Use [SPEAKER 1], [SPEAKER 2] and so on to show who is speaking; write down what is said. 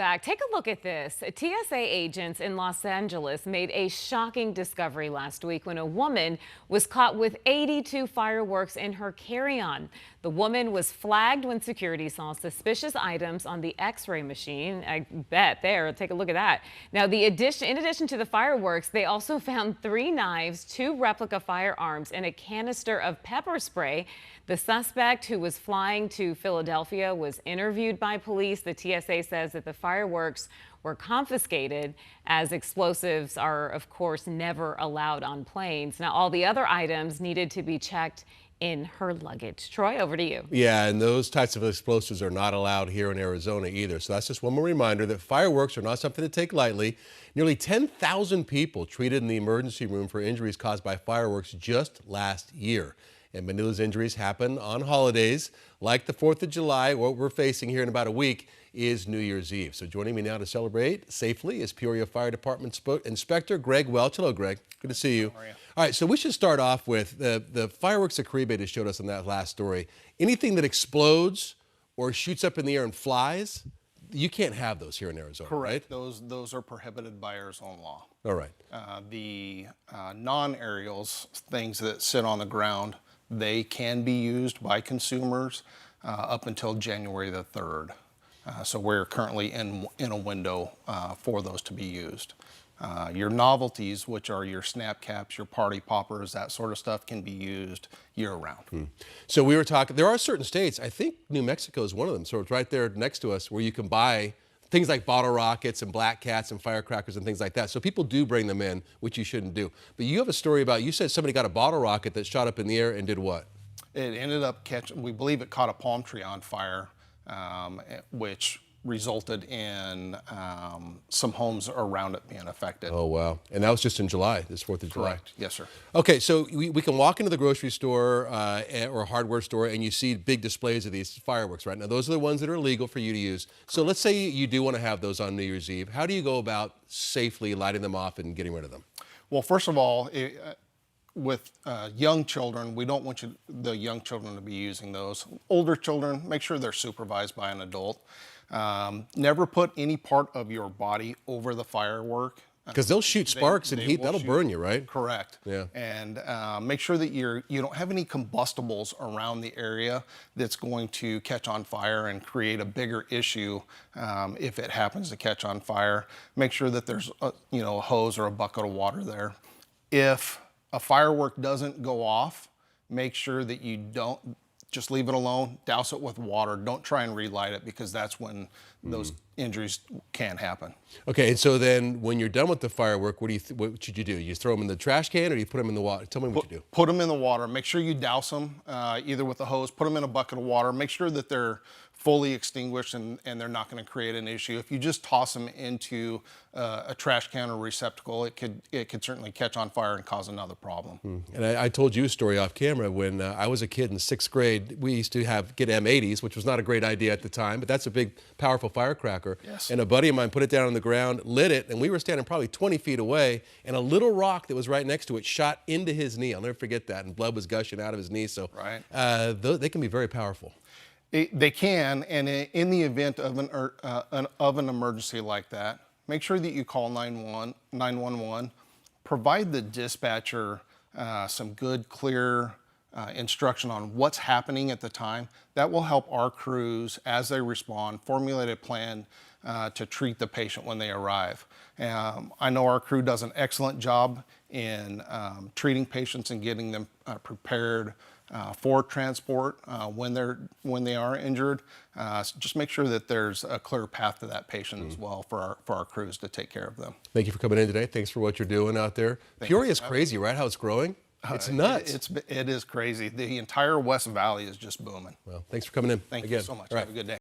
[SPEAKER 1] Back. Take a look at this. TSA agents in Los Angeles made a shocking discovery last week when a woman was caught with 82 fireworks in her carry-on. The woman was flagged when security saw suspicious items on the X-ray machine. I bet there. Take a look at that. Now, in addition to the fireworks, they also found 3 knives, 2 replica firearms, and a canister of pepper spray. The suspect, who was flying to Philadelphia, was interviewed by police. The TSA says that the fireworks were confiscated, as explosives are, of course, never allowed on planes. Now, all the other items needed to be checked in her luggage. Troy, over to you.
[SPEAKER 2] Yeah, and those types of explosives are not allowed here in Arizona either. So that's just one more reminder that fireworks are not something to take lightly. Nearly 10,000 people treated in the emergency room for injuries caused by fireworks just last year. And many of those injuries happen on holidays like the 4th of July. What we're facing here in about a week is New Year's Eve. So joining me now to celebrate safely is Peoria Fire Department Inspector Greg Welch. Hello, Greg. Good to see you.
[SPEAKER 3] How are you?
[SPEAKER 2] All right, so we should start off with the fireworks that Caribe just showed us in that last story. Anything that explodes or shoots up in the air and flies, you can't have those here in Arizona,
[SPEAKER 3] Correct.
[SPEAKER 2] right?
[SPEAKER 3] Those are prohibited by Arizona law.
[SPEAKER 2] All right.
[SPEAKER 3] The non-aerials, things that sit on the ground, they can be used by consumers up until January the 3rd. So we're currently in a window for those to be used. Your novelties, which are your snap caps, your party poppers, that sort of stuff, can be used year-round.
[SPEAKER 2] So we were talking, there are certain states, I think New Mexico is one of them, so it's right there next to us, where you can buy things like bottle rockets and black cats and firecrackers and things like that. So people do bring them in, which you shouldn't do. But you have a story about, you said somebody got a bottle rocket that shot up in the air and did what?
[SPEAKER 3] It ended up catching, we believe it caught a palm tree on fire, which resulted in some homes around it being affected.
[SPEAKER 2] Oh, wow. And that was just in July, this 4th of July.
[SPEAKER 3] Correct. Yes, sir.
[SPEAKER 2] Okay, so we can walk into the grocery store or a hardware store and you see big displays of these fireworks, right? Now, those are the ones that are legal for you to use. So let's say you do want to have those on New Year's Eve. How do you go about safely lighting them off and getting rid of them?
[SPEAKER 3] Well, first of all, with young children, we don't want the young children to be using those. Older children, make sure they're supervised by an adult. Never put any part of your body over the firework.
[SPEAKER 2] Because they'll shoot sparks and heat, that'll burn you, right?
[SPEAKER 3] Correct.
[SPEAKER 2] Yeah.
[SPEAKER 3] And make sure that you don't have any combustibles around the area that's going to catch on fire and create a bigger issue if it happens to catch on fire. Make sure that there's a hose or a bucket of water there. If a firework doesn't go off, make sure that you don't just leave it alone, douse it with water. Don't try and relight it, because that's when those injuries can happen.
[SPEAKER 2] Okay, and so then when you're done with the firework, what should you do? You throw them in the trash can or do you put them in the water? Tell me what you do.
[SPEAKER 3] Put them in the water. Make sure you douse them either with a hose, put them in a bucket of water. Make sure that they're fully extinguished and they're not going to create an issue. If you just toss them into a trash can or receptacle, it could certainly catch on fire and cause another problem.
[SPEAKER 2] And I told you a story off camera. When I was a kid in 6th grade, we used to get M80s, which was not a great idea at the time, but that's a big, powerful firecracker.
[SPEAKER 3] Yes.
[SPEAKER 2] And a buddy of mine put it down on the ground, lit it, and we were standing probably 20 feet away, and a little rock that was right next to it shot into his knee. I'll never forget that, and blood was gushing out of his knee. So
[SPEAKER 3] right.
[SPEAKER 2] They can be very powerful.
[SPEAKER 3] They can, and in the event of an emergency like that, make sure that you call 911. Provide the dispatcher some good, clear instruction on what's happening at the time. That will help our crews, as they respond, formulate a plan to treat the patient when they arrive. I know our crew does an excellent job in treating patients and getting them prepared for transport when they are injured. So just make sure that there's a clear path to that patient as well for our crews to take care of them.
[SPEAKER 2] Thank you for coming in today. Thanks for what you're doing out there. Peoria is crazy, right? How it's growing? It's nuts.
[SPEAKER 3] It is crazy. The entire West Valley is just booming.
[SPEAKER 2] Well, thanks for coming in.
[SPEAKER 3] Thank you so much.
[SPEAKER 2] All right.
[SPEAKER 3] Have a good day.